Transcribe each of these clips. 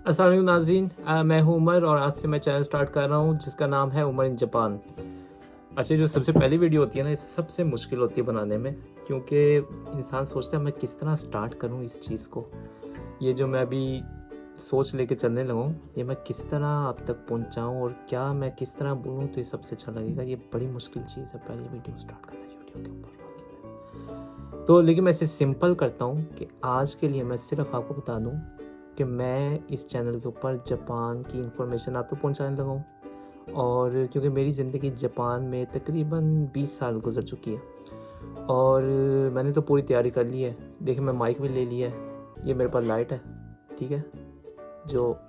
अस्सलाम वालेकुम नाज़रीन, मैं हूं उमर और आज से मैं चैनल स्टार्ट कर रहा हूं जिसका नाम है उमर इन जापान। अच्छा, जो सबसे पहली वीडियो होती है ना, ये सबसे मुश्किल होती है बनाने में, क्योंकि इंसान सोचता है मैं किस तरह स्टार्ट करूं इस चीज़ को। ये जो मैं अभी सोच लेके चलने लगा हूँ, ये मैं किस तरह आप तक पहुंचाऊं और क्या मैं किस तरह बोलूं तो ये सबसे अच्छा लगेगा। ये बड़ी मुश्किल चीज़ है पहली वीडियो स्टार्ट करना यूट्यूब के ऊपर। तो लेकिन मैं इसे सिंपल करता हूँ कि आज के लिए मैं सिर्फ आपको बता दूँ कि मैं इस चैनल के ऊपर जापान की इन्फॉर्मेशन आप तक पहुँचाने लगा हूँ। और क्योंकि मेरी ज़िंदगी जापान में तकरीबन 20 साल गुजर चुकी है और मैंने तो पूरी तैयारी कर ली है। देखिए, मैं माइक भी ले लिया है, ये मेरे पास लाइट है, ठीक है, जो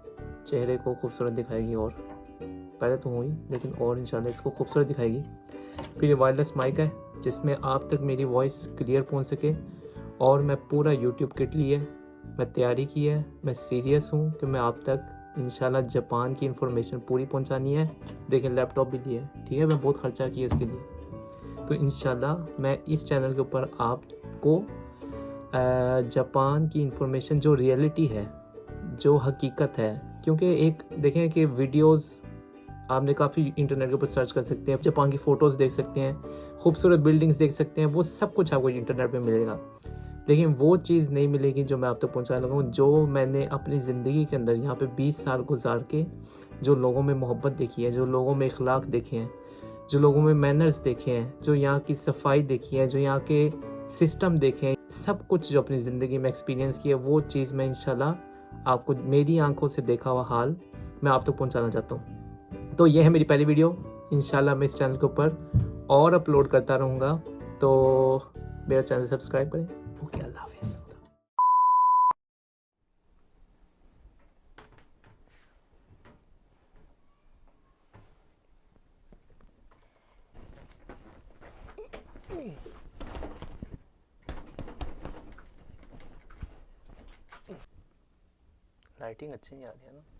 चेहरे को खूबसूरत दिखाएगी और पहले तो हुई लेकिन और इंशाल्लाह इसको खूबसूरत दिखाएगी। फिर ये वायरलेस माइक है जिसमें आप तक मेरी वॉइस क्लियर पहुंच सके। और मैं पूरा यूट्यूब किट लिए, मैं तैयारी की है, मैं सीरियस हूँ कि मैं आप तक इंशाल्लाह जापान की इन्फॉर्मेशन पूरी पहुंचानी है। देखिए, लैपटॉप भी लिया है, ठीक है, मैं बहुत खर्चा किया इसके लिए। तो इंशाल्लाह मैं इस चैनल के ऊपर आपको जापान की इन्फॉर्मेशन जो रियलिटी है, जो हकीकत है, क्योंकि एक देखें कि वीडियोस आपने काफ़ी इंटरनेट के ऊपर सर्च कर सकते हैं, जापान की फ़ोटोज़ देख सकते हैं, खूबसूरत बिल्डिंग्स देख सकते हैं, वो सब कुछ आपको इंटरनेट पे मिलेगा। लेकिन वो चीज़ नहीं मिलेगी जो मैं आप तक पहुँचाने लगा हूँ, जो मैंने अपनी ज़िंदगी के अंदर यहाँ पे 20 साल गुजार के जो लोगों में मोहब्बत देखी है, जो लोगों में इखलाक देखे हैं, जो लोगों में मैनर्स देखे हैं, जो यहाँ की सफाई देखी है, जो यहाँ के सिस्टम देखे हैं, सब कुछ जो अपनी ज़िंदगी में एक्सपीरियंस किया, वो चीज़ मैं इंशाल्लाह आपको मेरी आंखों से देखा हुआ हाल मैं आप तक पहुँचाना चाहता हूँ। तो ये है मेरी पहली वीडियो। इंशाल्लाह मैं इस चैनल के ऊपर और अपलोड करता रहूँगा, तो मेरा चैनल सब्सक्राइब करें। ओके, अल्लाह हाफिज़। लाइटिंग अच्छी नहीं आ रही है ना।